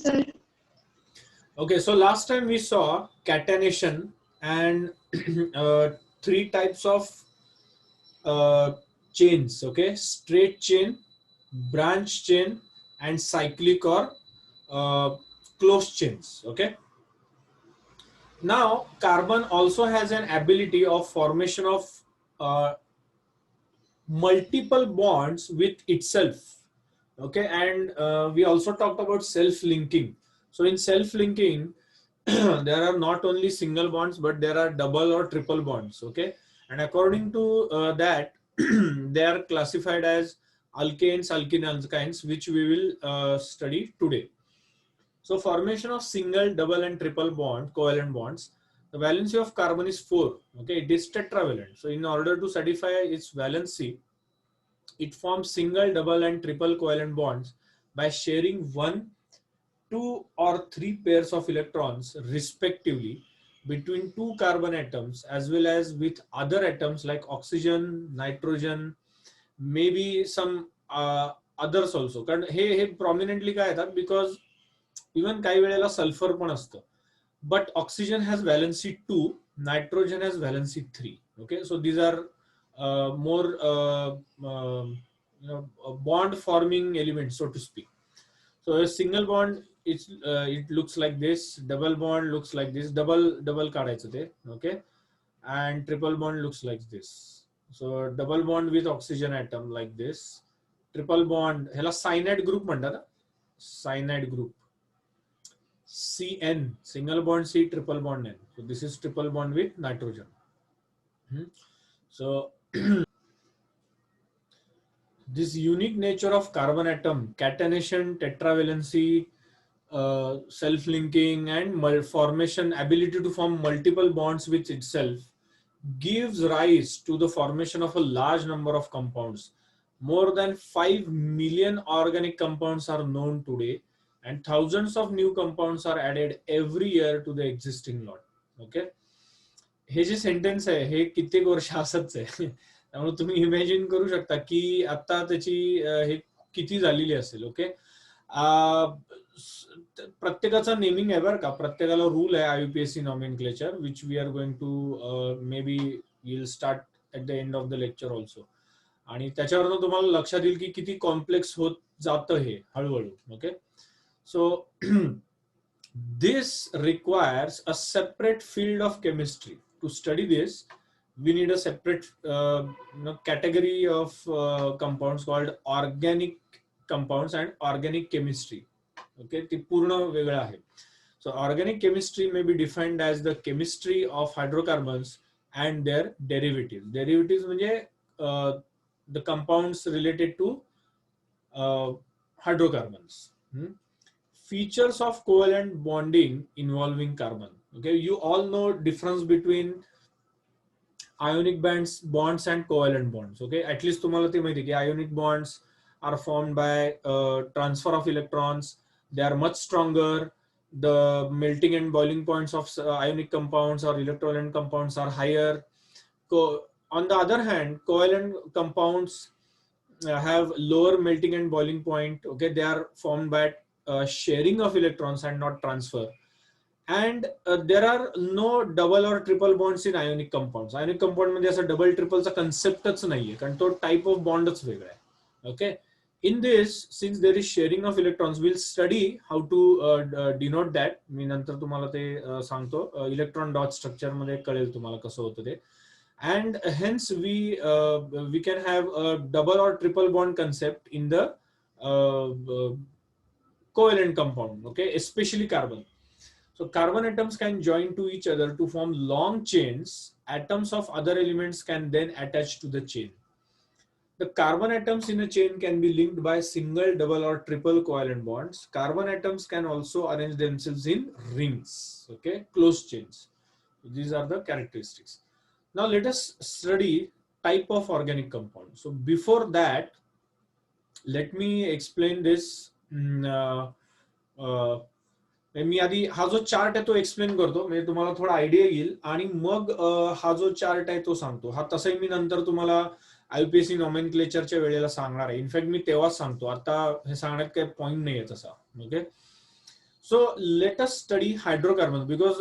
sir. Okay, so last time we saw catenation and three types of chains. Okay, straight chain, branch chain, and cyclic or closed chains. Okay. Now, carbon also has an ability of formation of uh, multiple bonds with itself. Okay, and we also talked about self-linking. So in self-linking, there are not only single bonds, but there are double or triple bonds. Okay, and according to that, they are classified as alkanes, alkynes, which we will study today. So formation of single, double, and triple bond, covalent bonds. The valency of carbon is 4. Okay, it is tetravalent. So in order to satisfy its valency, it forms single, double, and triple covalent bonds by sharing 1, 2, or 3 pairs of electrons respectively between two carbon atoms as well as with other atoms like oxygen, nitrogen, maybe some others also. कारण हे prominently काय येतात because even काही वेळेला sulphur पण असतं. But oxygen has valency 2, nitrogen has valency 3. Okay, so these are more bond forming elements, so to speak. So a single bond, it looks like this. Double bond looks like this. Double काढायचं ते. Okay, and triple bond looks like this. So double bond with oxygen atom like this. Triple bond ह्याला cyanide group म्हणतात. Cyanide group. CN, single bond C, triple bond N. So this is triple bond with nitrogen. So this unique nature of carbon atom, catenation, tetravalency, self-linking, and formation, ability to form multiple bonds with itself, gives rise to the formation of a large number of compounds. More than 5 million organic compounds are known today, and thousands of new compounds are added every year to the existing lot. Okay, हे जे sentence आहे हे कित्येक वर्ष असंच आहे. त्यामुळे तुम्ही इमॅजिन करू शकता की आता त्याची हे किती झालेली असेल. ओके, प्रत्येकाचा नेमिंग आहे बरं का, प्रत्येकाला रूल आहे IUPAC nomenclature which we are going to may be will start at the end of the lecture also. आणि त्याच्यावरनं तुम्हाला लक्षात येईल की किती कॉम्प्लेक्स होत जातं हे हळूहळू. Okay, so this requires a separate field of chemistry. To study this, we need a separate category of compounds called organic compounds and organic chemistry. Okay, ती पूर्ण वेगळं आहे. So organic chemistry may be defined as the chemistry of hydrocarbons and their derivatives. Derivatives म्हणजे the compounds related to hydrocarbons. Features of covalent bonding involving carbon. Okay, you all know difference between ionic bonds and covalent bonds. Okay, at least तुम्हाला ते माहिती आहे की ionic bonds are formed by transfer of electrons. They are much stronger. The melting and boiling points of ionic compounds or electrovalent compounds are higher. On the other hand, covalent compounds have lower melting and boiling point. Okay, they are formed by sharing of electrons and not transfer. And there are no double or triple bonds in ionic compounds. Ionic compound मध्ये असं double triple चा conceptच नाहीये कारण तो type of bondच वेगळा आहे. Okay, in this, since there is sharing of electrons, we'll study how to denote that. मी नंतर तुम्हाला ते सांगतो. इलेक्ट्रॉन डॉट स्ट्रक्चर मध्ये कळेल तुम्हाला कसं होतं ते. And hence we can have a double or triple bond concept in the covalent compound. Okay, especially carbon. So carbon atoms can join to each other to form long chains. Atoms of other elements can then attach to the chain. The carbon atoms in a chain can be linked by single, double, or triple covalent bonds. Carbon atoms can also arrange themselves in rings. Okay, closed chains. So these are the characteristics. Now let us study type of organic compound. So before that, let me explain this. मी आधी हा जो chart आहे तो explain करतो म्हणजे तुम्हाला थोडा idea येईल आणि मग हा जो चार्ट आहे तो सांगतो. हा तसंही मी नंतर तुम्हाला आययुपीएससी नॉमेनक्लेचरच्या वेळेला सांगणार आहे. इनफॅक्ट मी तेव्हाच सांगतो, आता हे सांगण्यात काही पॉइंट नाही आहे तसा. Okay, So let us study hydrocarbons, because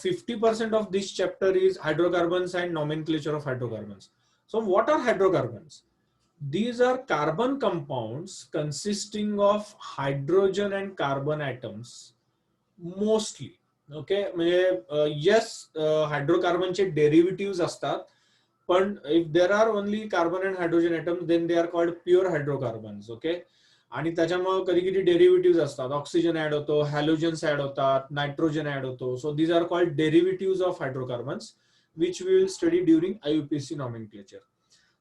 50% of this chapter is hydrocarbons and nomenclature of hydrocarbons. So what are hydrocarbons? These are carbon compounds consisting of hydrogen and carbon atoms mostly. Okay, म्हणजे yes, हायड्रोकार्बनचे derivatives असतात, पण if there are only carbon and hydrogen atom then they are called pure hydrocarbons. Okay, आणि त्याच्यामुळे कधी कधी derivatives असतात, oxygen add होतो, हॅलोजन्स ऍड होतात, नायट्रोजन ऍड होतो. So these are called derivatives of hydrocarbons which we will study during IUPAC nomenclature.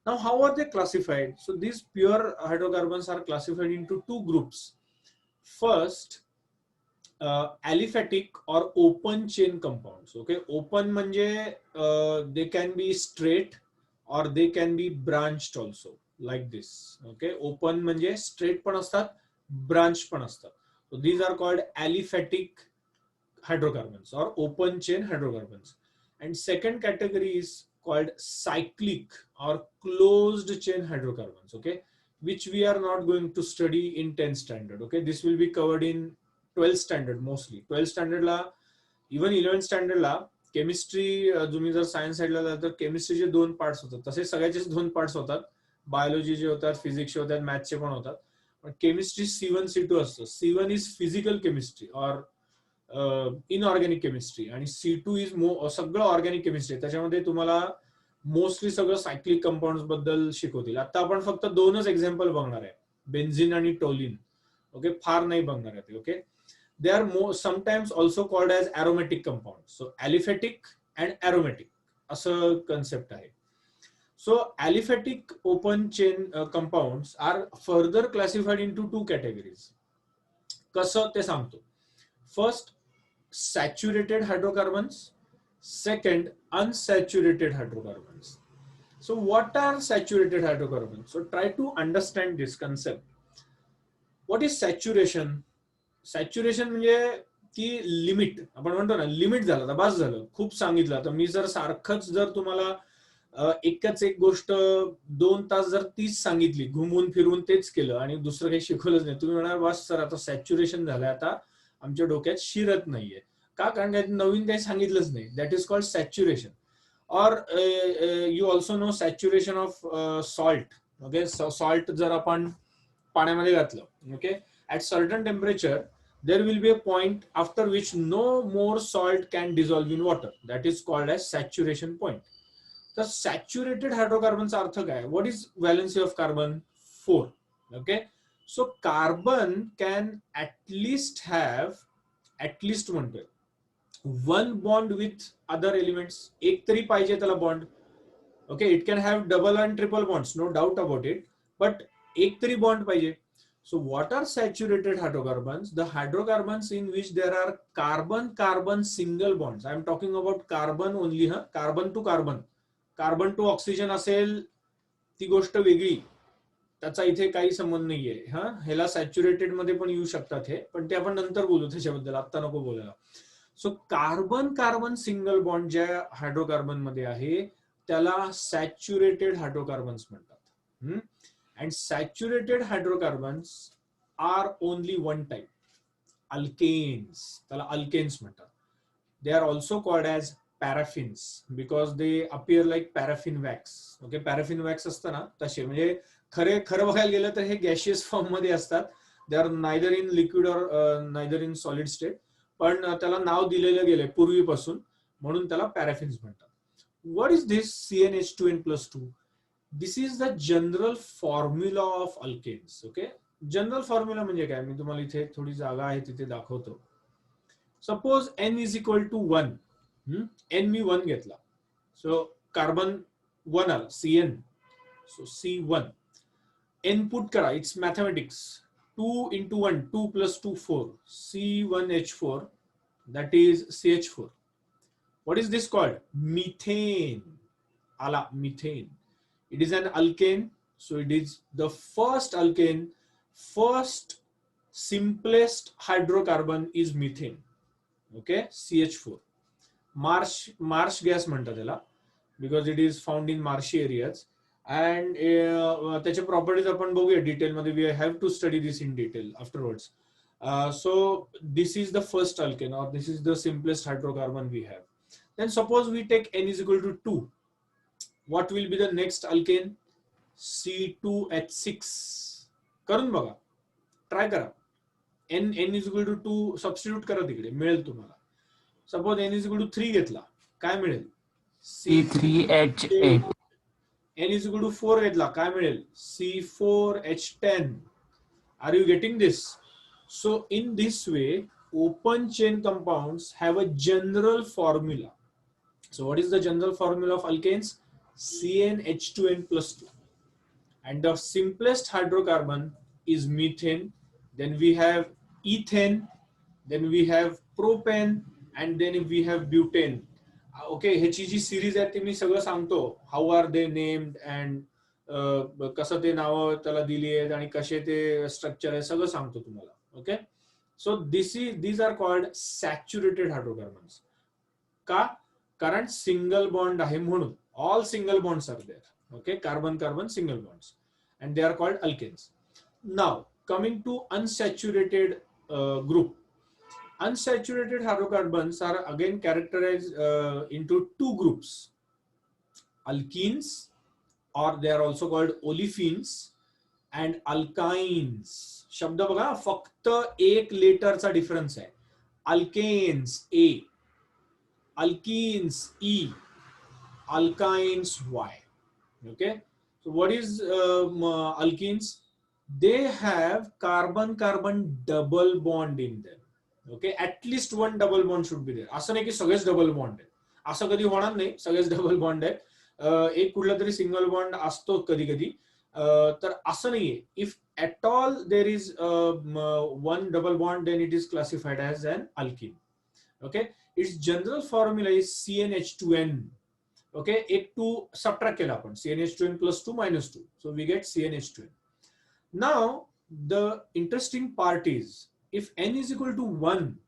Now, how are they classified? So these pure hydrocarbons are classified into two groups. First, aliphatic or open chain compounds. Okay, open manje they can be straight or they can be branched also, like this. Okay, open manje straight पण असतात, branch पण असतात. So these are called aliphatic hydrocarbons or open chain hydrocarbons. And second category is called cyclic or closed chain hydrocarbons. Okay, which we are not going to study in 10th standard. Okay, this will be covered in 12th standard mostly. 12th standard La, even 11th standard La chemistry, तुम्ही जर science साईडला जाल तर केमिस्ट्रीचे 2 parts होतात, तसे सगळ्याचेच 2 parts होतात. Biology जे होतात, फिजिक्सचे होतात, मॅथ्सचे पण होतात. पण केमिस्ट्री C1 C2 असतं. C1 इज फिजिकल केमिस्ट्री और इनऑर्गॅनिक केमिस्ट्री, आणि C2 इज सगळं ऑर्गॅनिक केमिस्ट्री. त्याच्यामध्ये तुम्हाला मोस्टली सगळं सायक्लिक कंपाऊंड बद्दल शिकवतील. आता आपण फक्त 2च एक्झाम्पल बघणार आहे, बेन्झिन आणि टोलिन. ओके, फार नाही बघणार आहे ते. Okay, they are more sometimes also called as aromatic compounds. So aliphatic and aromatic असं concept आहे. So aliphatic open chain compounds are further classified into 2 categories. कसं ते सांगतो. First, saturated hydrocarbons. Second, unsaturated hydrocarbons. So what are saturated hydrocarbons? So try to understand this concept. What is saturation? Saturation म्हणजे की limit, आपण म्हणतो ना limit झालं तर बस झालं, खूप सांगितलं. तर मी जर सारखंच जर तुम्हाला एकच एक गोष्ट 2 तास जर तीच सांगितली, घुमून फिरून तेच केलं आणि दुसरं काही शिकवलंच नाही, तुम्ही म्हणाल बस सर आता सॅच्युरेशन झालंय, आता आमच्या डोक्यात शिरत नाहीये. का? कारण काही नवीन काही सांगितलंच नाही. That is called saturation. और you also know saturation of salt. Okay, salt जर आपण पाण्यामध्ये घातलं, okay, at certain temperature there will be a point after which no more salt can dissolve in water. That is called as saturation point. The saturated hydrocarbons अर्थ काय? What is valency of carbon? 4. Okay, so carbon can at least have, at least म्हणतोय, 1 bond with other elements. एक तरी पाहिजे त्याला bond. Okay, it can have double and triple bonds, no doubt about it, but एक तरी bond पाहिजे. So what are saturated hydrocarbons? The hydrocarbons in which there are carbon-carbon single bonds. I am talking about carbon only. Carbon to carbon. Carbon to oxygen असेल ती गोष्ट वेगळी, त्याचा इथे काही संबंध नाहीये. ह्याला सॅच्युरेटेड मध्ये पण येऊ शकतात हे, पण ते आपण नंतर बोलू त्याच्याबद्दल, आता नको बोलायला. सो कार्बन-कार्बन सिंगल बॉन्ड ज्या हायड्रोकार्बन मध्ये आहे त्याला सॅच्युरेटेड हायड्रोकार्बन्स म्हणतात. And saturated hydrocarbons are only one type, alkanes. त्याला alkanes म्हणतात. They are also called as paraffins because they appear like paraffin wax. Okay, paraffin wax असतं ना तसे, म्हणजे खरं बघायला गेलं तर हे गॅशियस फॉर्म मध्ये असतात. They are neither in liquid or neither in solid state, पण त्याला नाव दिलेलं गेलंय पूर्वीपासून, म्हणून त्याला paraffins म्हणतात. What is this CnH2n+2? This is the general formula of alkanes. Okay, general formula म्हणजे काय, मी तुम्हाला इथे थोडी जागा आहे तिथे दाखवतो. Suppose n is equal to 1. n मी 1 घेतला, सो कार्बन 1 आला, Cn. So C1. n put करा, it's mathematics. 2 into 1, 2 plus 2 4, C1H4, that is CH4. What is this called? Methane. Ala, methane. It is an alkane, so it is the first alkane, first simplest hydrocarbon is methane. Okay, CH4. Marsh gas म्हणतात त्याला, because it is found in marshy areas. And त्याचे properties आपण बघूया detail मध्ये. We have to study this in detail afterwards. So this is the first alkane, or this is the simplest hydrocarbon we have. Then suppose we take n is equal to 2. What will be the next alkane? C2H6. करून बघा, try करा. n is equal to 2 substitute करा, तिकडे मिळेल तुम्हाला. Suppose n is equal to 3 घेतला, काय मिळेल? C3H8. n is equal to 4 घेतला, काय मिळेल? C4H10. Are you getting this? So in this way, open chain compounds have a general formula. So what is the general formula of alkanes? CnH2n plus 2. And the simplest hydrocarbon is methane. Then we have ethane. Then we have propane. And then we have butane. Okay, ह्याची जी series आहे ते मी सगळं सांगतो. How are they named and कसं ते नावं त्याला दिली आहेत आणि कसे ते स्ट्रक्चर आहे सगळं सांगतो तुम्हाला. Okay, so these are called saturated hydrocarbons. का? कारण सिंगल बॉन्ड आहे म्हणून. All single bonds are there. Okay, carbon carbon single bonds, and they are called alkanes. Now coming to unsaturated group. Unsaturated hydrocarbons are again characterized into two groups: alkenes, or they are also called olefins, and alkynes. शब्द बघा, फक्त एक लेटरचा difference आहे. Alkanes A, alkenes E, alkynes Y. Okay, so what is alkenes? They have carbon carbon double bond in them. Okay, at least one double bond should be there. असं नाही की सगळेच डबल बॉन्ड आहेत, असं कधी होणार नाही. सगळेच डबल बॉन्ड आहेत, एक कुठला तरी सिंगल बॉन्ड असतो कधी कधी. तर असं नाहीये. If at all there is one double bond, then it is classified as an alkene. Okay, its general formula is CnH2n. Okay, एक 2 subtract केला आपण, CnH2n plus 2 minus 2, so we get CnH2n. Now the interesting part is, if n is equal to 1,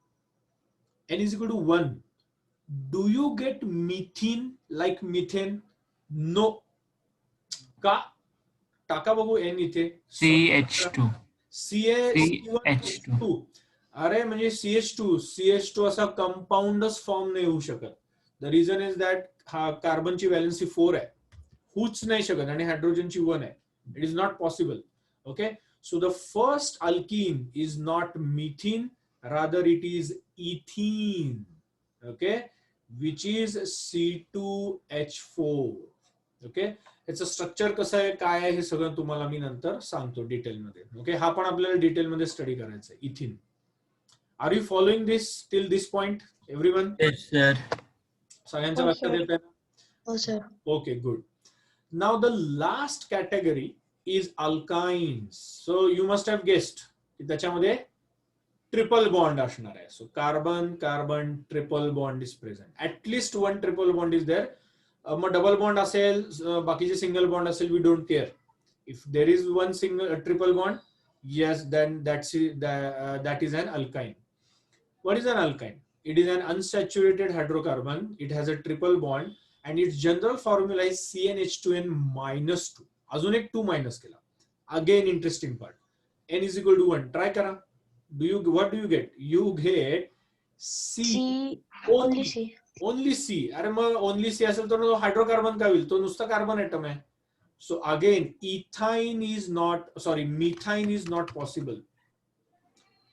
do you get methane like methane? No. का? टाका बघू n इथे. CH2. CH2. अरे म्हणजे CH2 असा कंपाऊंडच फॉर्म नाही होऊ शकत. द रिझन इज दॅट हा कार्बनची व्हॅलेन्सी 4 आहे, होऊच नाही शकत, आणि हायड्रोजनची 1 आहे. It is not possible. Okay, so the first alkene is not methane, rather it is ethene. Okay, which is C2H4. Okay, याचं स्ट्रक्चर कसं आहे, काय आहे, हे सगळं तुम्हाला मी नंतर सांगतो डिटेलमध्ये. ओके, हा पण आपल्याला डिटेलमध्ये स्टडी करायचा आहे, ethyne. Are you following this till this point everyone? Yes, sir. सगळ्यांच्या लक्षात येत आहे? हो sir. Okay, good. Now the last category is alkynes. So you must have guessed की त्याच्यामध्ये ट्रिपल बॉन्ड असणार आहे. So carbon carbon triple bond is present. At least one triple bond is there. मग डबल बॉन्ड असेल, बाकीचे single bond असेल, we don't care. If there is one single triple bond, yes, then that is an alkyne. What is an alkyne? It is an unsaturated hydrocarbon. It has a triple bond, and its general formula is CnH2n minus 2. अजून एक 2 minus केला. Again interesting part. n is equal to 1. Try करा. What do you get? You get C. only C. Only C. अरे मग only C असेल तर hydrocarbon काय होईल? तो नुसता कार्बन एटम आहे. So again, methane is not possible.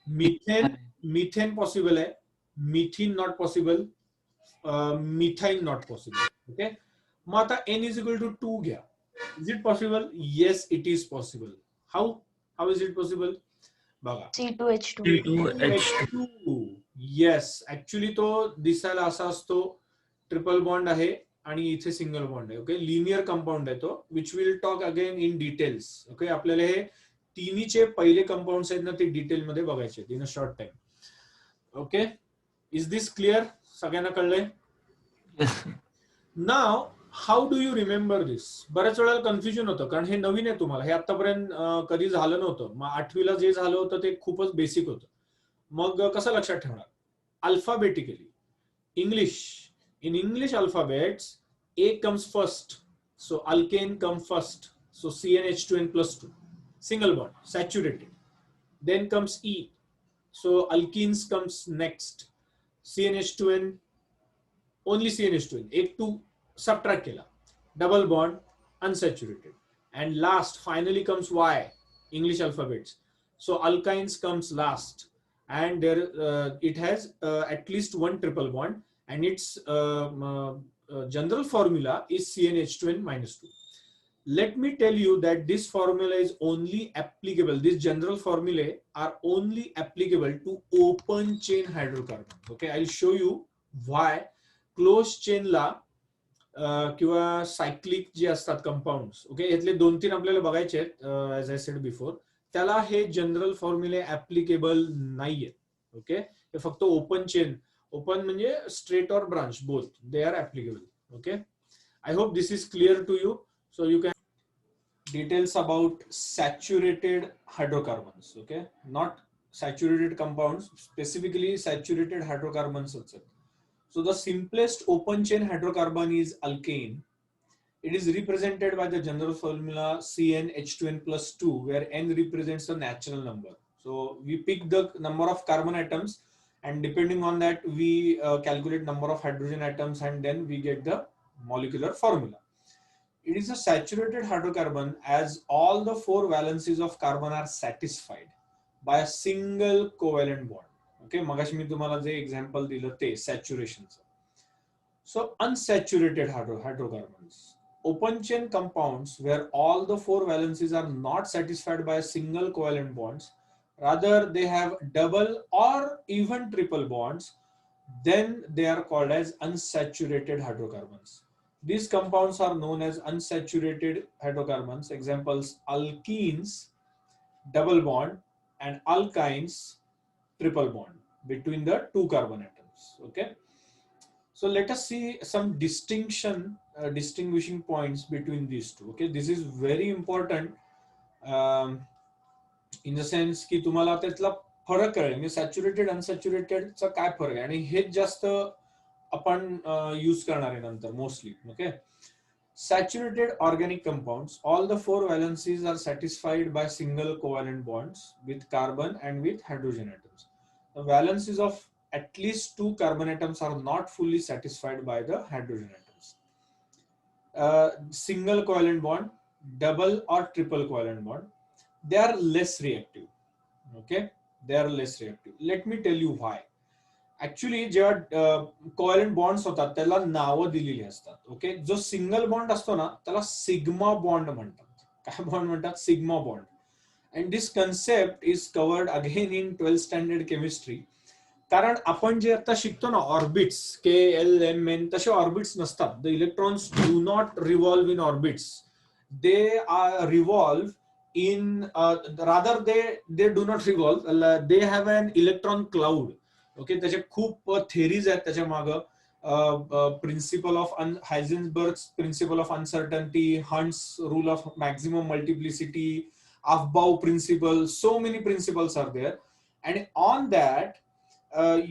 Methane possible है, methane not possible, methane not possible. Okay. मग आता n is equal to 2 घ्या. Is it possible? Yes, it is possible. How is it possible? बघा. C2H2. Yes, actually तो दिसायला असा असतो, triple bond आहे आणि इथे सिंगल बॉन्ड आहे. ओके, लिनियर कंपाऊंड आहे तो, which will talk again in details. Okay, आपल्याला हे तिन्हीचे पहिले कंपाऊंड्स आहेत ना, ते डिटेल मध्ये बघायचे in a short time. Okay, is this clear? सगळ्यांना कळलंय? Now how do you remember this? बऱ्याच वेळेला कन्फ्युजन होतं, कारण हे नवीन आहे तुम्हाला, हे आतापर्यंत कधी झालं नव्हतं. मग 8वीला जे झालं होतं ते खूपच बेसिक होतं. मग कसं लक्षात ठेवणार? Alphabetically English. In English alphabets, A comes first, so alkane comes first, so CnH2n plus 2, single bond, saturated. Then comes E, So alkenes comes next. CnH2n, only CnH2n. एक 2 subtract केला. Double bond, unsaturated. And last, finally comes Y, English alphabets. So alkynes comes last, and there it has at least one triple bond, and its general formula is CnH2n minus 2. Let me tell you that this formula is only applicable, these general formulae are only applicable to open chain hydrocarbons. Okay, I'll show you why closed chain ला किंवा cyclic जे असतात compounds, okay, यातले 2-3 आपल्याला बघायचे आहेत as आय said before, त्याला हे general फॉर्म्युले applicable नाहीये. ओके, हे फक्त ओपन चेन, ओपन म्हणजे स्ट्रेट और branch both, they are applicable. Okay, I hope this is clear to you. So you can details about saturated hydrocarbons. Okay, not saturated compounds, specifically saturated hydrocarbons. So the simplest open chain hydrocarbon is alkane. It is represented by the general formula CnH2n plus 2, where n represents a natural number. So we pick the number of carbon atoms, and depending on that we calculate number of hydrogen atoms, and then we get the molecular formula. It is a saturated hydrocarbon as all the 4 valencies of carbon are satisfied by a single covalent bond. Okay, मगाशी मी तुम्हाला जे example दिलं ते saturation. So unsaturated hydrocarbons, open chain compounds where all the 4 valencies are not satisfied by a single covalent bonds, rather they have double or even triple bonds, then they are called as unsaturated hydrocarbons. These compounds are known as unsaturated hydrocarbons. Examples: alkenes, double bond, and alkynes, triple bond between the 2 carbon atoms. Okay, so let us see some distinguishing points between these two. Okay, this is very important in the sense की तुम्हाला त्यातला फरक कळेल, म्हणजे saturated अनसॅच्युरेटेडचा काय फरक आहे, आणि हेच जास्त आपण यूज करणार आहे नंतर mostly. Okay, saturated organic compounds, all the 4 valencies are satisfied by single covalent bonds with carbon and with hydrogen atoms. The valencies of at least 2 carbon atoms are not fully satisfied by the hydrogen atoms. Single covalent bond, double or triple covalent bond, they are less reactive. Okay, they are less reactive. Let me tell you why. Actually जेव्हा covalent bonds होतात त्याला नावं दिलेली असतात. Okay, जो single bond असतो ना त्याला सिग्मा बॉन्ड म्हणतात. काय बॉन्ड म्हणतात? Sigma bond. And this concept is covered again in 12th standard chemistry. कारण आपण जे आता शिकतो ना ऑर्बिट्स, KLMN, तसे ऑर्बिट्स नसतात. The electrons do not revolve in orbits, they are revolve in rather they do not revolve, they have an electron cloud. Okay, त्याचे खूप थेरीज आहेत त्याच्या मागं. Principle of Heisenberg's principle of uncertainty, Hund's rule of maximum multiplicity, Aufbau principle, so many principles are there. And on that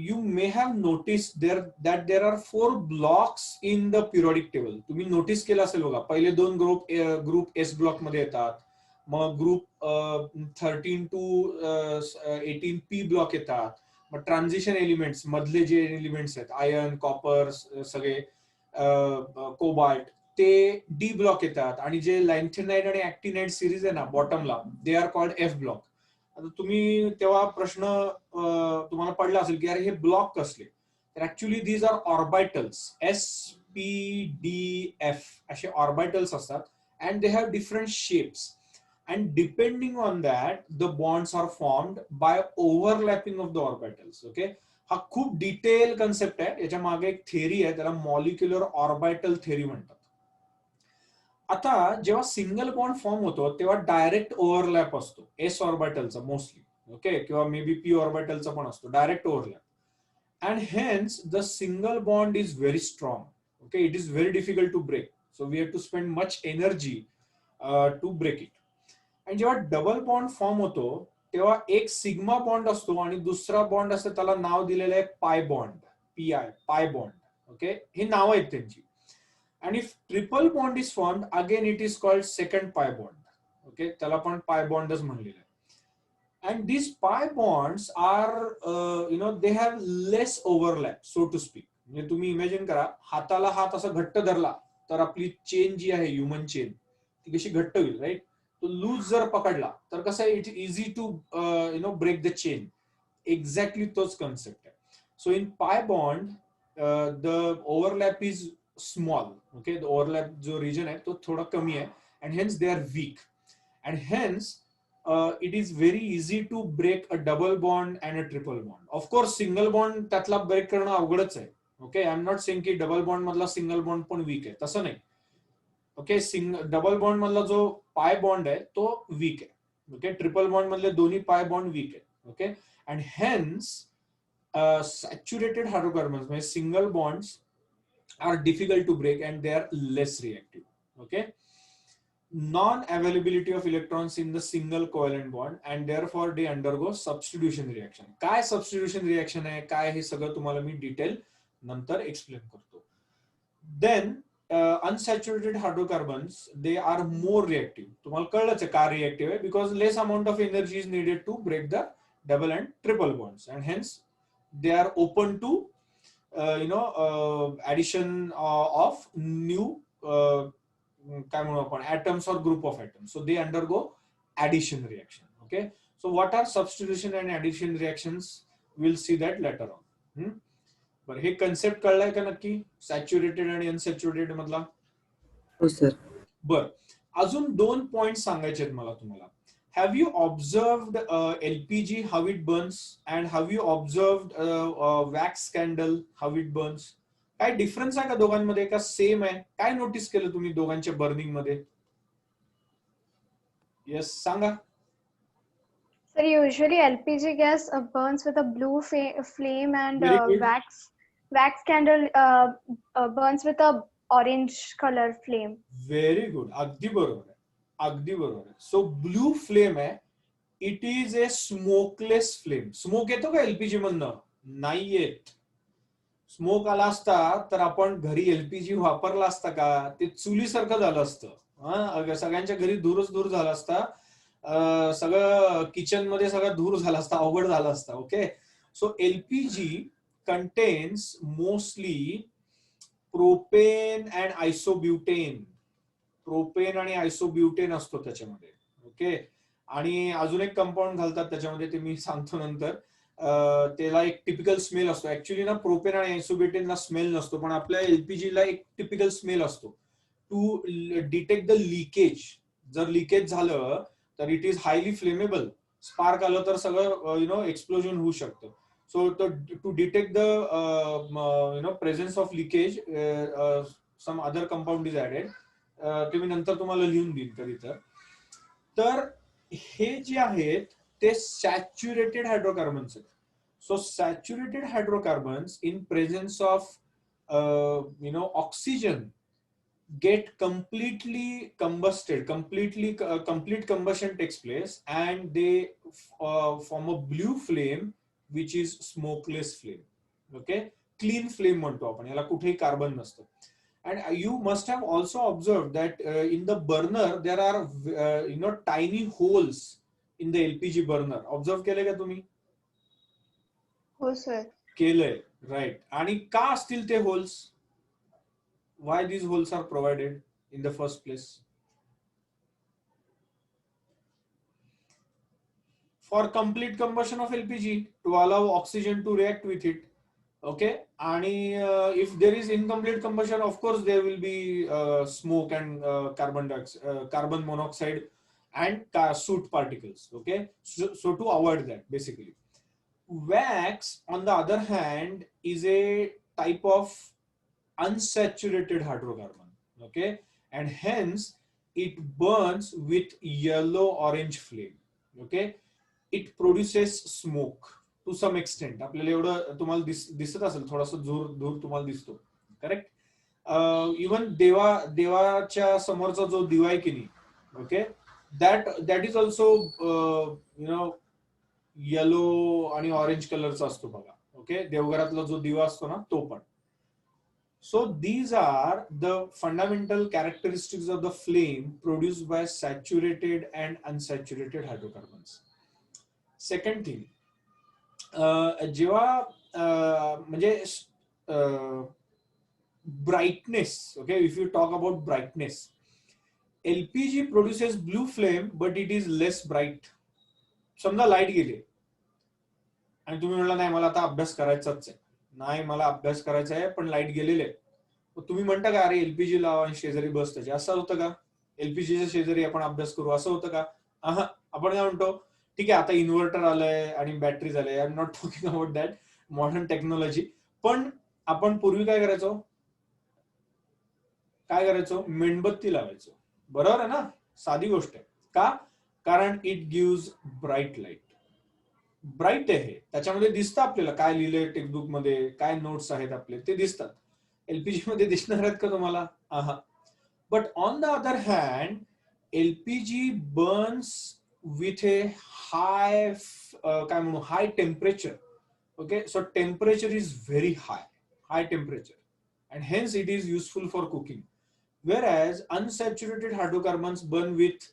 you may have noticed that there are 4 blocks in the periodic table. तुम्ही notice केलं असेल बघा, पहिले 2 group S block मध्ये येतात, मग group 13 to 18 P block येतात, मग ट्रान्झिशन एलिमेंट्स मधले जे एलिमेंट्स आहेत आयर्न, कॉपर, सगळे कोबाल्ट, ते डी ब्लॉक येतात, आणि जे लॅन्थेनाइड आणि ऍक्टिनाइड सिरीज आहे ना बॉटमला, they are called F block. आता तुम्ही तेव्हा प्रश्न तुम्हाला पडला असेल की अरे हे ब्लॉक कसले, तर actually these are orbitals. SPDF असे ऑर्बिटल्स असतात, and they have different shapes, and depending on that the bonds are formed by overlapping of the orbitals. Okay, हा खूप डिटेल कन्सेप्ट आहे, याच्या मागे एक थेरी आहे, त्याला मॉलिक्युलर ऑर्बिटल थेरी म्हणतात. आता जेव्हा सिंगल बॉन्ड फॉर्म होतो तेव्हा डायरेक्ट ओव्हरलॅप असतो एस ऑर्बिटलचा मोस्टली. ओके, किंवा मे बी पी ऑर्बिटलचा पण असतो direct overlap, and hence the single bond is very strong. Okay, it is very difficult to break, so we have to spend much energy to break it. आणि जेव्हा double bond form होतो तेव्हा एक sigma bond असतो आणि दुसरा bond असतो, त्याला नाव दिलेलं आहे pi bond, PI, pi bond. Okay, ही नावं आहेत त्यांची. आणि if triple bond is formed again it is called second pi bond. Okay, त्याला पण पाय बॉन्डच म्हणलेलं आहे. and these pi bonds are they have less overlap, so to speak. म्हणजे तुम्ही इमॅजिन करा, हाताला हात असा घट्ट धरला तर आपली चेन जी आहे ह्युमन चेन ती कशी घट्ट होईल, राईट. तो लूज जर पकडला तर कसं आहे, it's easy to break the chain. Exactly तोच कन्सेप्ट आहे. So in pi bond the overlap is small. Okay, the overlap जो रिजन आहे तो थोडा कमी आहे, and hence they are weak, and hence it is very easy to break a double bond and a triple bond. Of course single bond त्यातला break करणं अवघडच आहे. Okay, I am not saying की डबल बॉन्ड मधला single bond पण week आहे, तसं नाही. ओके, डबल बॉन्ड मधला जो पाय बॉन्ड आहे तो वीक आहे. ओके, ट्रिपल बॉन्ड मधले दोन्ही पाय बॉन्ड वीक आहे. Okay, and hence saturated hydrocarbons म्हणजे single bonds are difficult to break and they are less reactive. Okay, non-availability of electrons in the single covalent bond and therefore they undergo substitution reaction. काय substitution reaction आहे, काय हे सगळं तुम्हाला मी detail नंतर explain करतो. Then unsaturated hydrocarbons, they are more reactive. तुम्हाला कळलंच आहे का रिएक्टिव्ह आहे, because less amount of energy is needed to break the double and triple bonds, and hence they are open to addition of new काय म्हणू आपण atoms or group of atoms. So they undergo addition reaction. Okay, so what are substitution and addition reactions? We'll see that later on. बरं, हे concept कळलाय का नक्की, saturated आणि unsaturated मधला? हो sir. बर, अजून 2 पॉइंट सांगायचे आहेत मला तुम्हाला. Have you observed LPG how it burns, and have you observed wax candle how it burns? काय डिफरन्स आहे का दोघांमध्ये, का सेम आहे? काय नोटीस केलं तुम्ही दोघांच्या बर्निंग मध्ये? Yes, Sanga. Sir, usually LPG gas burns with a blue flame, and Very good. wax candle burns with a orange color flame. Very good, अगदी बरोबर आहे, अगदी बरोबर आहे. सो ब्लू फ्लेम आहे, it is a smokeless flame. Smoke येतो का LPG मधनं? नाही येत. स्मोक आला असता तर आपण घरी एलपीजी वापरला असता का? ते चुलीसारखं झालं असतं. सगळ्यांच्या घरी धूरच धूर झाला असता, सगळं किचन मध्ये सगळं धूर झाला असता, अवघड झाला असता. Okay, so LPG contains mostly propane and isobutane. Propane आणि आयसोब्युटेन असतो त्याच्यामध्ये. ओके, आणि अजून एक कंपाऊंड घालतात त्याच्यामध्ये, ते मी सांगतो नंतर. त्याला एक टिपिकल स्मेल असतो. ऍक्च्युली ना प्रोपेन आणि आयसोब्युटेनला स्मेल नसतो, पण आपल्या एलपीजीला एक टिपिकल स्मेल असतो. टू डिटेक्ट द लिकेज, जर लिकेज झालं तर it is highly flammable. Spark आलं तर सगळं एक्सप्लोजन होऊ शकतं. So to detect the presence of leakage some other compound is added. ते मी नंतर तुम्हाला लिहून देईन कधी तर हे जे आहेत ते सॅच्युरेटेड हायड्रोकार्बन्स आहेत. So saturated hydrocarbons in presence of oxygen get completely combusted, complete combustion takes place, and they form a blue flame which is smokeless flame. Okay, clean flame म्हणतो आपण याला, कुठेही कार्बन नसतं. And you must have also observed that in the burner there are tiny holes in the LPG burner. Observe केले का तुम्ही? हो sir. केलंय, राईट. आणि का असतील ते holes? Why these holes are provided in the first place? For complete combustion of LPG, to allow oxygen to react with it. Okay, and if there is incomplete combustion, of course there will be smoke and carbon monoxide and soot particles. Okay, so to avoid that, basically. Wax, on the other hand, is a type of unsaturated hydrocarbon. Okay, and hence it burns with yellow orange flame. Okay, it produces smoke to some extent. आपल्याला एवढं तुम्हाला दिसत असेल, थोडासा धूर तुम्हाला दिसतो, correct. Even देवाच्या समोरचा जो दिवा आहे की नाही, okay, that is also yellow आणि ऑरेंज कलरचा असतो बघा. ओके, देवघरातला जो दिवा असतो ना तो पण. So these are the fundamental characteristics of the flame produced by saturated and unsaturated hydrocarbons. Second thing, जेव्हा म्हणजे brightness, okay, if you talk about brightness, LPG produces blue flame but it is less bright. समजा light गेली आणि तुम्ही म्हणला नाही मला आता अभ्यास करायचाच आहे, नाही मला अभ्यास करायचा आहे पण लाईट गेलेली आहे, तुम्ही म्हणता का अरे एलपीजी लावा आणि शेजारी बस त्याची, असं होतं का? एलपीजीच्या शेजारी आपण अभ्यास करू असं होतं का? आपण काय म्हणतो, ठीक आहे आता इन्व्हर्टर आलंय आणि बॅटरी झालंय, I am not talking about that modern technology, पण आपण पूर्वी काय करायचो, मेणबत्ती लावायचो, बरोबर आहे ना? साधी गोष्ट आहे. का? कारण it gives bright light. Bright आहे, त्याच्यामध्ये दिसतं आपल्याला काय लिहिलंय टेक्स्टबुक मध्ये, काय नोट्स आहेत आपले ते दिसतात. एलपीजी मध्ये दिसणार आहेत का तुम्हाला? But on the other hand LPG burns with a high काय म्हणू high temperature. Okay, so temperature is very high temperature and hence it is useful for cooking, whereas unsaturated hydrocarbons burn with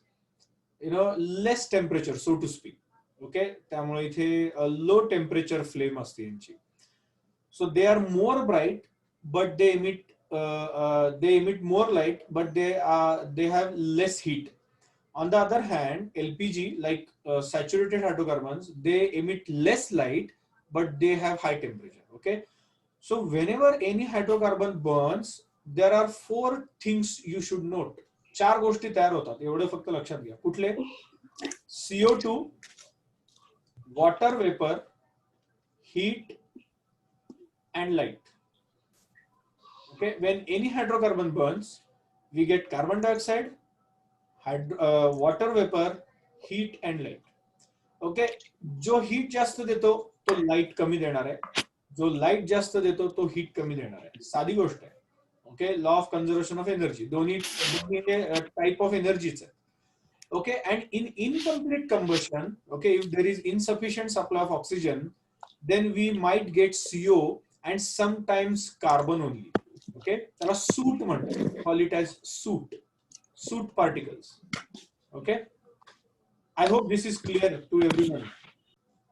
less temperature, so to speak. Okay, त्यामुळे इथे low temperature flame असते यांची, so they are more bright but they emit more light but they have less heat. On the other hand, LPG, like saturated hydrocarbons, they emit less light but they have high temperature. Okay, so whenever any hydrocarbon burns, there are 4 things you should note. 4 गोष्टी तयार होतात, एवढे फक्त लक्षात घ्या. कुठले? CO2, water vapor, heat and light. Okay, when any hydrocarbon burns, we get carbon dioxide, water vapor, heat and light. Okay, जो heat जास्त देतो तो light कमी देणार आहे, जो लाईट जास्त देतो तो हीट कमी देणार आहे. साधी गोष्ट आहे. Okay, law of conservation of energy, दोन्ही टाइप ऑफ एनर्जीच आहे. Okay, and in incomplete combustion, okay, if there is insufficient supply of oxygen, then we might get CO and sometimes carbon only. Okay, त्याला soot म्हणतात, call it as soot particles. Okay, I hope this is clear to everyone.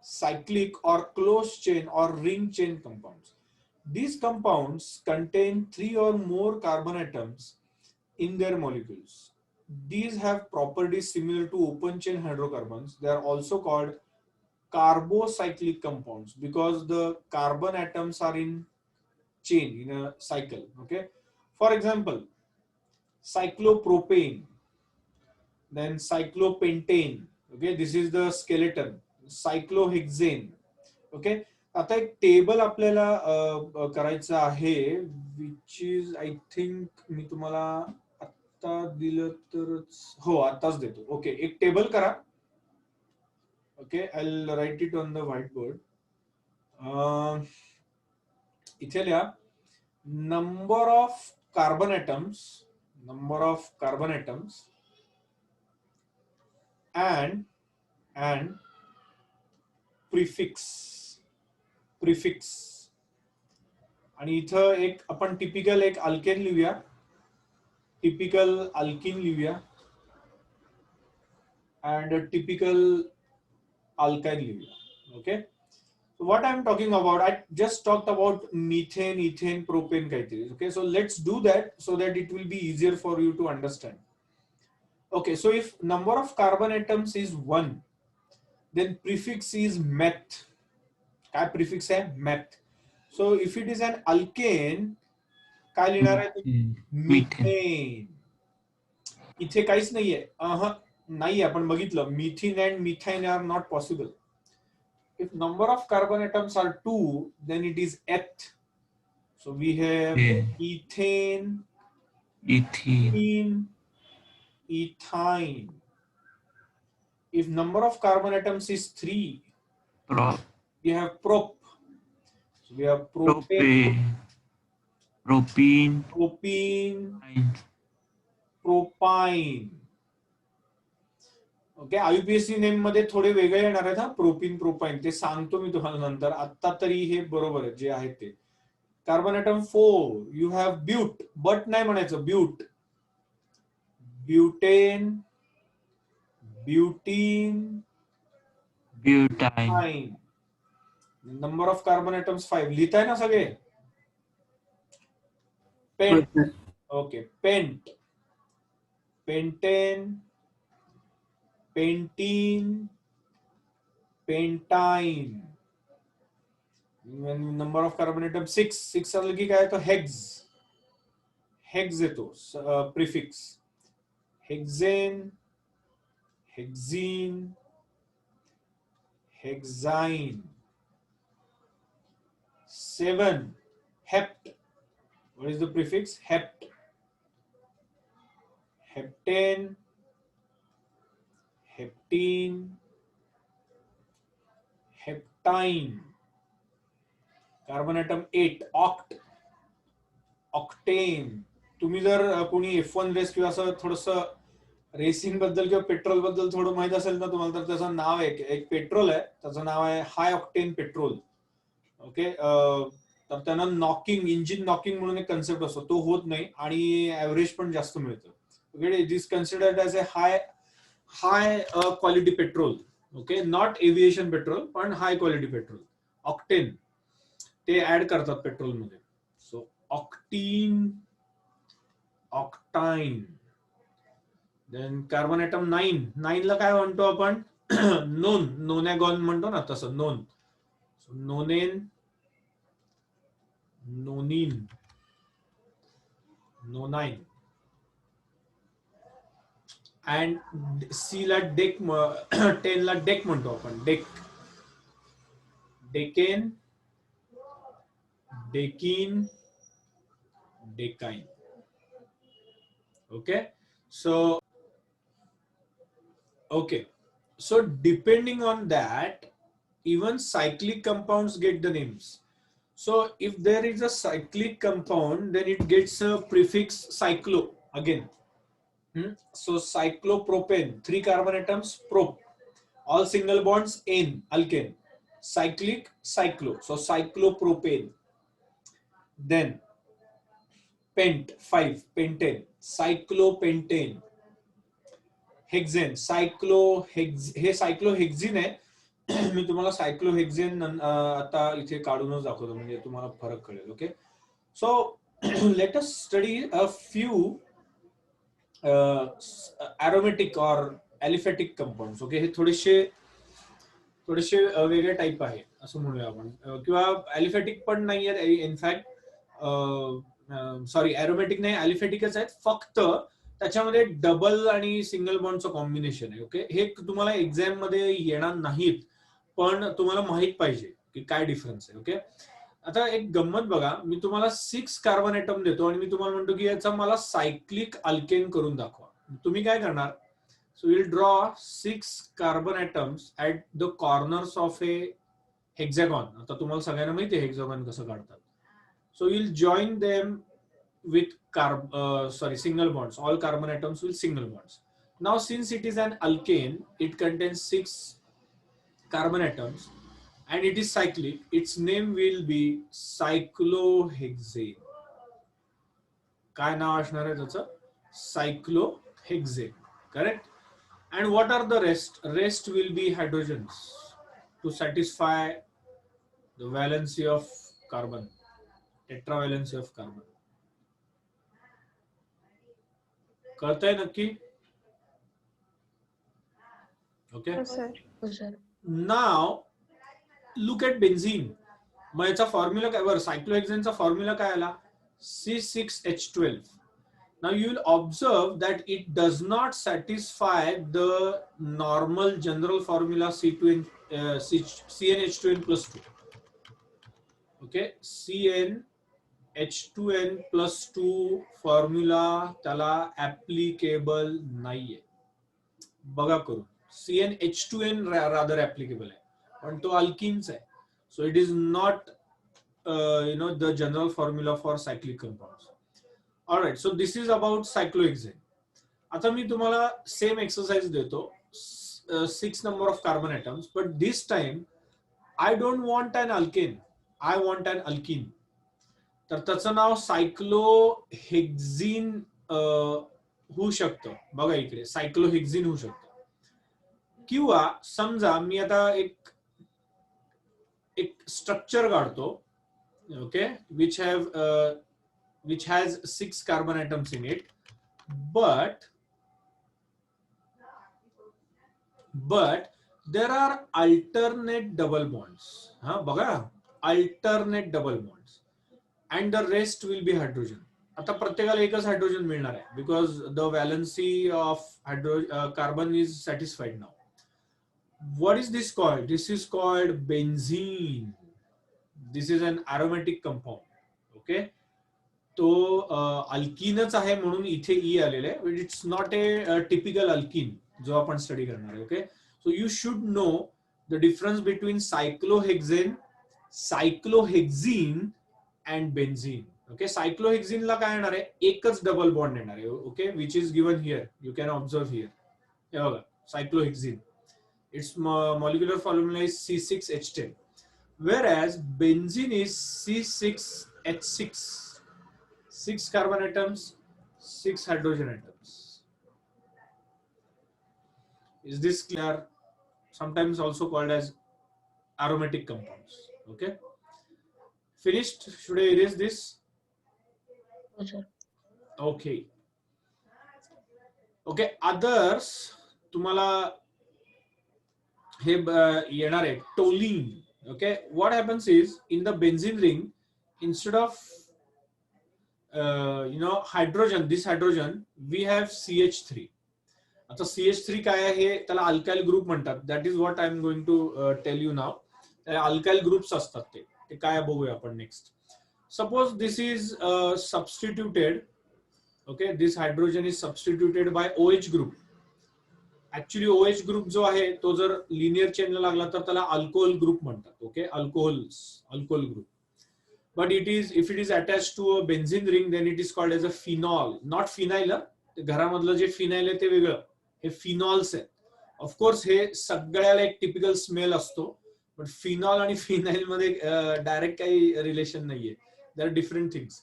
Cyclic or closed chain or ring chain compounds. These compounds contain 3 or more carbon atoms in their molecules. These have properties similar to open chain hydrocarbons. They are also called carbocyclic compounds because the carbon atoms are in chain, in a cycle. Okay, for example, cyclopropane, then cyclopentane. Okay, this is the skeleton. Cyclohexane. Okay, आता एक table आपल्याला करायचं आहे, which is I think मी तुम्हाला आता दिलं तरच, हो आताच देतो. ओके, एक टेबल करा. Okay, I will write it on the white board. इथे लिहा number of carbon atoms and prefix. आणि इथं एक आपण टिपिकल एक अल्केन लिहूया, टिपिकल अल्किन लिहूया अँड टिपिकल अल्काइन लिहूया. Okay, so what I am talking about, I just talked about methane, ethane, propane काहीतरी. Okay, so let's do that so that it will be easier for you to understand. Okay, so if number of carbon atoms is 1, then prefix is meth. काय prefix आहे? Meth. So if it is an alkane, काय लिहिणार आहे? Methane. इथे काहीच नाहीये, नाही आपण बघितलं, methene and methyne are not possible. If number of carbon atoms are 2, then it is eth. So we have ethane, ethene, ethyne. If number of carbon atoms is 3, we have prop. So we have propane, propine. Okay, IUPAC name मध्ये थोडे वेगळे येणार आहेत. Propene, propyne ते सांगतो मी तुम्हाला नंतर. आता तरी हे बरोबर आहे जे आहे ते. Carbon atom 4, you have but, but नाही म्हणायचं, but, butane, butene, Butane. Number of carbon atoms 5. लिहिताय ना सगळे? Pent. Okay, pent, pentane, pentene, pentyne. Number of carbon atom 6. 6 आलं की काय? तो हेक्स. हेक्स येतो prefix. Hexane, hexene, hexyne. 7. Hept. What is the prefix? Hept. Heptane, heptene, heptine. Carbon atom 8. Oct, octane. तुम्ही जर कोणी F1 रेस किंवा असं थोडंसं रेसिंग बद्दल किंवा पेट्रोल बद्दल थोडं माहित असेल ना तुम्हाला, तर त्याचं नाव आहे, एक पेट्रोल आहे, त्याचं नाव आहे हाय ऑक्टेन पेट्रोल. ओके, तर त्यांना नॉकिंग, इंजिन नॉकिंग म्हणून एक कन्सेप्ट असतो, तो होत नाही आणि ऍव्हरेज पण जास्त मिळतं. Okay, it is considered as a high quality petrol. Okay, not aviation petrol, पण हाय क्वालिटी पेट्रोल. ऑक्टेन ते ऍड करतात पेट्रोल मध्ये. So octene, octyne. Then carbon atom 9. 9 ला काय म्हणतो आपण? नोन, नोनॅगॉन म्हणतो ना, तसं non. Nonane, nonene, nonyne. And C ला डेक, 10 ला डेक म्हणतो आपण, dec. Decane, decene, decyne. Okay, so depending on that, even cyclic compounds get the names. So if there is a cyclic compound, then it gets a prefix cyclo again. So cyclopropane, 3 carbon atoms, prop, all single bonds, N, alkane. Cyclic, cyclo, so cyclopropane. Then pent, 5, pentane, cyclopentane. हेक्झेन, हे सायक्लोहेक्झिन आहे. मी तुम्हाला सायक्लोहेक्झेन आता इथे काढूनच दाखवतो, म्हणजे तुम्हाला फरक कळेल. Okay, so let us study a few aromatic और ॲलिफॅटिक कंपाऊंड्स. ओके, हे थोडेसे वेगळे टाईप आहे असं म्हणूया आपण, किंवा ॲलिफॅटिक पण नाही आहेत इनफॅक्ट. सॉरी, ॲरोमॅटिक नाही, ॲलिफॅटिकच आहेत, फक्त त्याच्यामध्ये डबल आणि सिंगल बॉन्डचं कॉम्बिनेशन आहे. ओके, हे तुम्हाला एक्झाम मध्ये येणार नाहीत, पण तुम्हाला माहित पाहिजे की काय डिफरन्स आहे. ओके, आता एक गंमत बघा, मी तुम्हाला 6 कार्बन ॲटम देतो आणि मी तुम्हाला म्हणतो की याचा मला सायक्लिक अल्केन करून दाखवा. तुम्ही काय करणार? So will draw 6 carbon atoms at the corners of a hexagon. आता तुम्हाला सगळ्यांना माहिती आहे हेक्झॅगॉन कसं काढतात. So will join them with single bonds. All carbon atoms will single bonds. Now since it is an alkane, it contains 6 carbon atoms and it is cyclic, its name will be cyclohexane. काय नाव असणार आहे त्याचं? cyclohexane. Correct? And what are the rest? Rest will be hydrogens to satisfy the valency of carbon, tetravalency of carbon. कळतंय नक्की? Okay, now look at benzene. मग याचा formula काय? बरं, सायक्लोहेक्झेनचा फॉर्म्युला काय आला? C6H12. Now you will observe that it does not satisfy the normal general formula CnH2n+2. Okay, CnH2n+2 formula त्याला ऍप्लिकेबल नाहीये. बघा करून, CnH2n रादर ऍप्लिकेबल आहे, पण तो अल्किन्स आहे. So it is not the general formula for cyclic compounds. Alright, so this is about cyclohexane. आता मी तुम्हाला सेम एक्सरसाइज देतो, 6 number of carbon atoms, but this time I don't want an alkane, I want an alkene. तर त्याचं नाव सायक्लोहेक्झिन होऊ शकतं. बघा इकडे, सायक्लोहेक्झिन होऊ शकतं. किंवा समजा मी आता एक स्ट्रक्चर काढतो, okay, which has 6 carbon atoms in it, but there are alternate double bonds. बघा, alternate double bonds and the rest will be hydrogen. आता प्रत्येकाला एकच हायड्रोजन मिळणार आहे because the valency of carbon is satisfied now. What is this called? This is called benzene. This is an aromatic compound. Okay, तो अल्कीनच आहे म्हणून इथे E आलेलं आहे, but it's not a typical alkene जो आपण स्टडी करणार आहे. Okay, so you should know the difference between cyclohexane, cyclohexene and benzene. Okay, सायक्लोहेक्झीनला काय येणार आहे, एकच डबल बॉन्ड येणार आहे. Okay, which is given here, you can observe here. हे बघा, cyclohexene, it's molecular formula is C6H10, whereas benzene is C6H6, 6 carbon atoms, 6 hydrogen atoms. Is this clear? Sometimes also called as aromatic compounds. Okay, finished? Should I erase this? No, sir. Okay. Okay, others तुम्हाला हे येणार आहे toluene. Okay, what happens is in the benzene ring, instead of hydrogen, this hydrogen, we have CH3. आता CH3 काय आहे, त्याला alkyl group म्हणतात. That is what I am going to tell you now. Alkyl groups असतात ते काय बघूया आपण next. Suppose this is substituted. Okay, this hydrogen is substituted by OH group. Actually OH group जो आहे तो जर लिनियर चेनला लागला तर त्याला अल्कोहोल ग्रुप म्हणतात. Okay, alcohol group. But if it is attached to a benzene ring, then it is called as a phenol, not phenyl. घरामधलं जे फिनाइल आहे ते वेगळं, हे फिनॉल्स आहेत. ऑफकोर्स हे सगळ्याला एक टिपिकल स्मेल असतो, बट फिनॉल आणि फिनाइल मध्ये डायरेक्ट काही रिलेशन नाहीये. There are different things.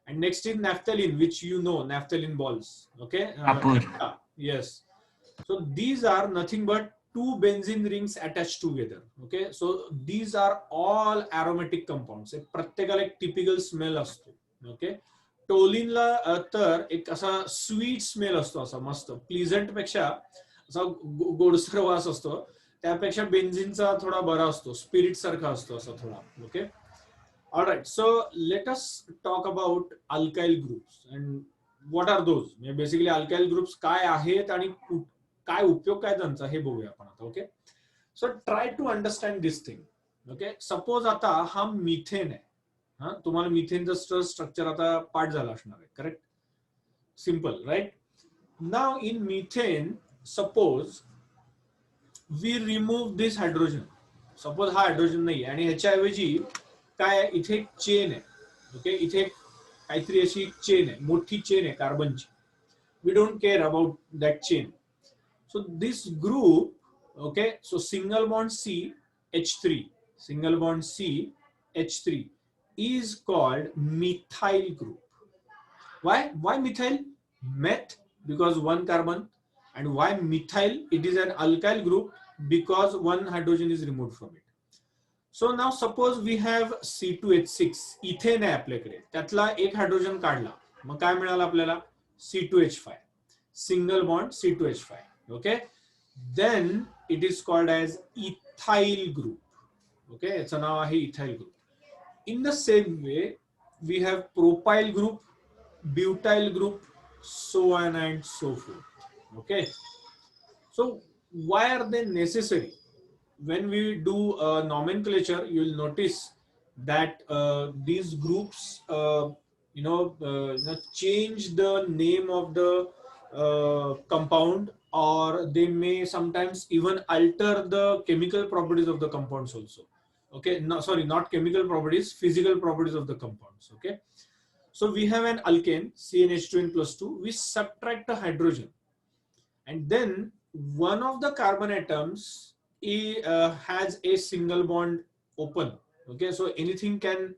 And next is naphthalene, which you know, naphthalene balls. Okay, yes. So these are nothing but two benzene rings attached together. Okay, so these are all aromatic compounds. प्रत्येकाला एक typical smell असतो. Okay, टोलिनला तर एक असा sweet smell असतो, असा मस्त pleasant पेक्षा असा गोडसर वास असतो. त्यापेक्षा बेन्झिनचा थोडा बरा असतो, स्पिरिट सारखा असतो असा थोडा. Okay, alright. So let us talk about alkyl groups and what are those. म्हणजे बेसिकली अल्काइल ग्रुप्स काय आहेत आणि काय उपयोग काय त्यांचा हे बघूया आपण आता. Okay, so try to understand this thing. Okay, suppose आता हा मिथेन आहे. तुम्हाला मिथेनचं स्ट्रक्चर आता पाठ झाला असणार आहे, correct? Simple, right? Now in methane, suppose we remove this hydrogen. सपोज हा हायड्रोजन नाही आणि ह्याच्याऐवजी काय, इथे एक चेन आहे. ओके, इथे काहीतरी अशी एक चेन आहे, मोठी चेन आहे कार्बनची. We don't care about that chain. So this group, okay, so single bond CH3, single bond CH3 is called methyl group. Why methyl? Meth, because one carbon, and why methyl? It is an alkyl group because one hydrogen is removed from it. So now suppose we have C2H6, ethane आहे आपल्याकडे, त्यातला एक hydrogen काढला, मग काय मिळालं आपल्याला? C2H5, single bond C2H5. Okay, then it is called as ethyl group. Okay, it's a now ethyl group. In the same way, we have propyl group, butyl group, so on and so forth. Okay, so why are they necessary? When we do nomenclature, you will notice that these groups change the name of the compound, or they may sometimes even alter the chemical properties of the compounds also. Okay, no, sorry, not chemical properties, physical properties of the compounds. Okay, so we have an alkane, CnH2n plus 2. We subtract a hydrogen, and then one of the carbon atoms has a single bond open. Okay, so anything can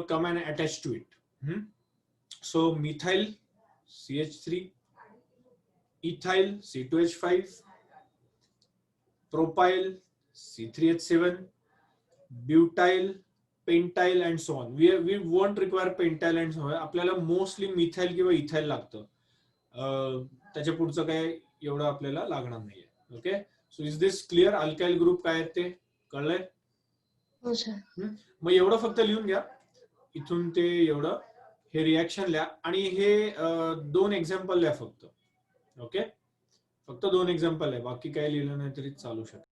come and attach to it. So methyl CH3, ethyl C2H5, propyl, C3H7, butyl, pentyl and so on. We won't require pentyl and so on. आपल्याला mostly methyl किंवा ethyl लागतं. त्याच्या पुढचं काय एवढं आपल्याला लागणार नाहीये. Okay, so is this clear? Alkyl group काय आहेत ते कळलंय? हो सर. मग एवढं फक्त लिहून घ्या, इथून ते एवढं हे रिॲक्शन लिहा आणि हे 2 एक्झाम्पल लिहा फक्त. ओके, फक्त 2 एक्झाम्पल आहे, बाकी काही लिहिलं नाही तरी चालू शकेल.